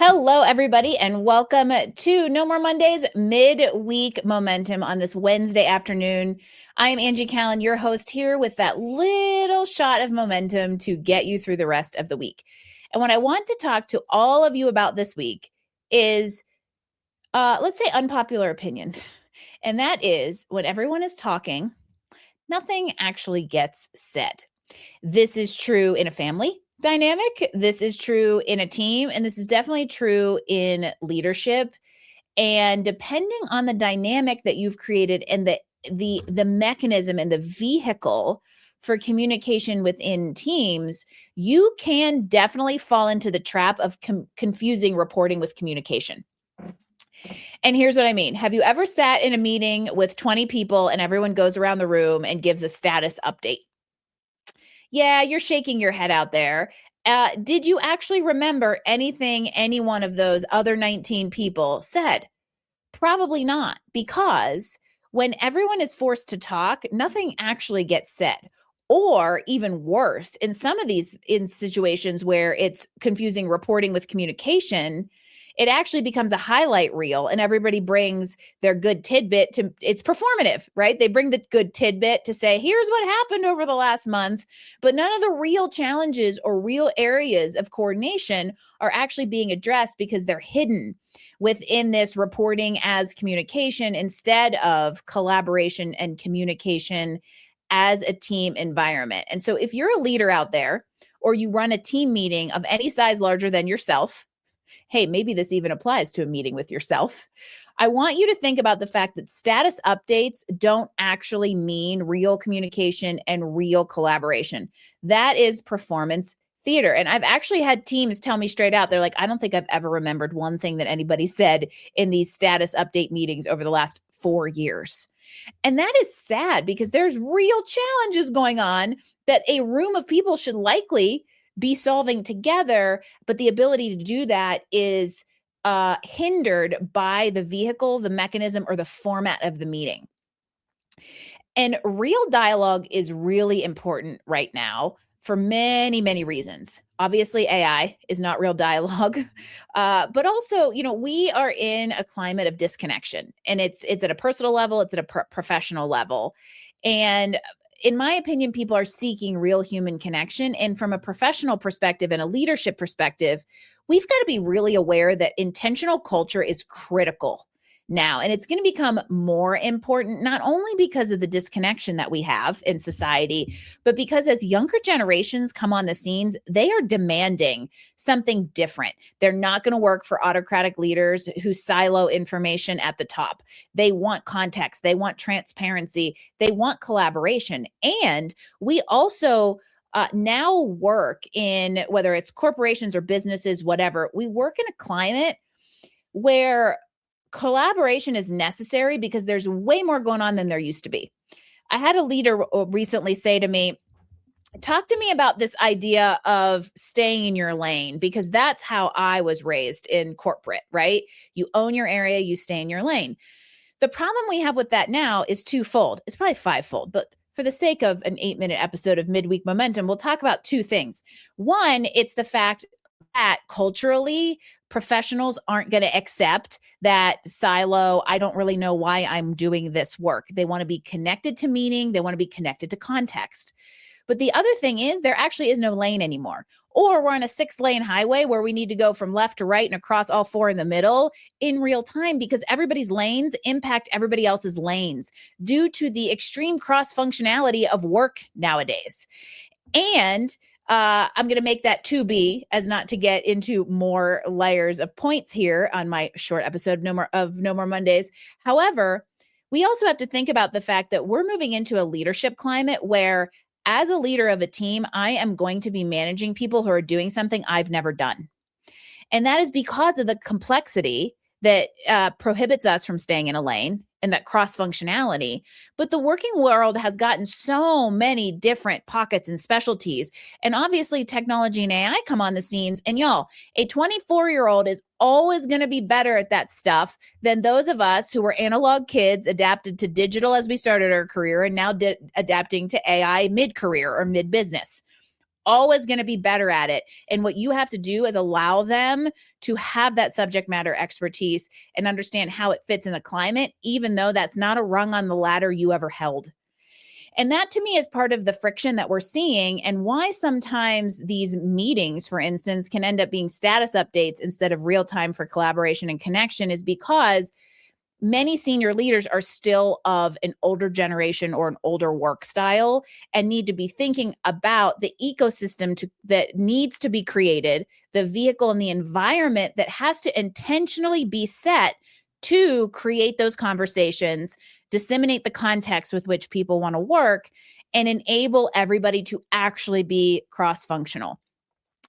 Hello, everybody, and welcome to No More Mondays Midweek Momentum on this Wednesday afternoon. I am Angie Callen, your host here with that little shot of momentum to get you through the rest of the week. And what I want to talk to all of you about this week is, let's say, unpopular opinion. And that is when everyone is talking, nothing actually gets said. This is true in a family dynamic. This is true in a team. And this is definitely true in leadership. And depending on the dynamic that you've created and the mechanism and the vehicle for communication within teams, you can definitely fall into the trap of confusing reporting with communication. And here's what I mean. Have you ever sat in a meeting with 20 people and everyone goes around the room and gives a status update? Yeah, you're shaking your head out there. Did you actually remember anything any one of those other 19 people said? Probably not, because when everyone is forced to talk, nothing actually gets said. Or even worse, in some of these in situations where it's confusing reporting with communication, it actually becomes a highlight reel and everybody brings their good tidbit to it's performative, right? They bring the good tidbit to say, here's what happened over the last month, but none of the real challenges or real areas of coordination are actually being addressed because they're hidden within this reporting as communication instead of collaboration and communication as a team environment. And so if you're a leader out there or you run a team meeting of any size larger than yourself, hey, maybe this even applies to a meeting with yourself. I want you to think about the fact that status updates don't actually mean real communication and real collaboration. That is performance theater. And I've actually had teams tell me straight out, they're like, I don't think I've ever remembered one thing that anybody said in these status update meetings over the last 4 years. And that is sad because there's real challenges going on that a room of people should likely be solving together, but the ability to do that is hindered by the vehicle, the mechanism, or the format of the meeting. And real dialogue is really important right now for many, many reasons. Obviously, AI is not real dialogue, but also, we are in a climate of disconnection, and it's at a personal level, it's at a professional level, and in my opinion, people are seeking real human connection. And from a professional perspective and a leadership perspective, we've got to be really aware that intentional culture is critical now. And it's going to become more important, not only because of the disconnection that we have in society, but because as younger generations come on the scenes, they are demanding something different. They're not going to work for autocratic leaders who silo information at the top. They want context. They want transparency. They want collaboration. And we also now work in, whether it's corporations or businesses, whatever, we work in a climate where collaboration is necessary because there's way more going on than there used to be. I had a leader recently say to me, talk to me about this idea of staying in your lane, because that's how I was raised in corporate, right? You own your area, you stay in your lane. The problem we have with that now is twofold. It's probably fivefold, but for the sake of an 8-minute episode of Midweek Momentum, we'll talk about two things. One, it's the fact that culturally, professionals aren't going to accept that silo. I don't really know why I'm doing this work. They want to be connected to meaning. They want to be connected to context. But the other thing is there actually is no lane anymore. Or we're on a 6-lane highway where we need to go from left to right and across all 4 in the middle in real time, because everybody's lanes impact everybody else's lanes due to the extreme cross functionality of work nowadays. And I'm going to make that 2B as not to get into more layers of points here on my short episode of No More Mondays. However, we also have to think about the fact that we're moving into a leadership climate where, as a leader of a team, I am going to be managing people who are doing something I've never done. And that is because of the complexity that prohibits us from staying in a lane and that cross-functionality. But the working world has gotten so many different pockets and specialties. And obviously technology and AI come on the scenes. And y'all, a 24-year-old is always going to be better at that stuff than those of us who were analog kids, adapted to digital as we started our career, and now adapting to AI mid-career or mid-business. always going to be better at it. And what you have to do is allow them to have that subject matter expertise and understand how it fits in the climate, even though that's not a rung on the ladder you ever held. And that to me is part of the friction that we're seeing, and why sometimes these meetings, for instance, can end up being status updates instead of real time for collaboration and connection, is because many senior leaders are still of an older generation or an older work style and need to be thinking about the ecosystem that needs to be created, the vehicle and the environment that has to intentionally be set to create those conversations, disseminate the context with which people want to work, and enable everybody to actually be cross-functional.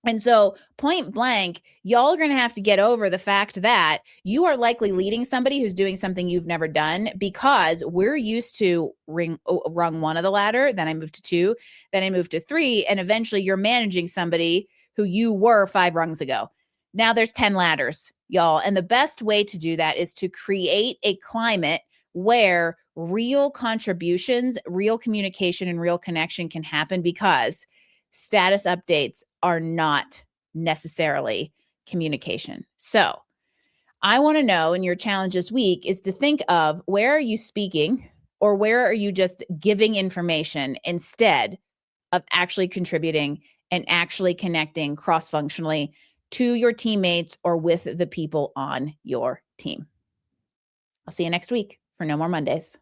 And so, point blank, y'all are going to have to get over the fact that you are likely leading somebody who's doing something you've never done, because we're used to rung one of the ladder, then I moved to 2, then I moved to 3, and eventually you're managing somebody who you were 5 rungs ago. Now there's 10 ladders, y'all. And the best way to do that is to create a climate where real contributions, real communication, and real connection can happen, because status updates are not necessarily communication. So I want to know, in your challenge this week is to think of, where are you speaking, or where are you just giving information instead of actually contributing and actually connecting cross-functionally to your teammates or with the people on your team. I'll see you next week for No More Mondays.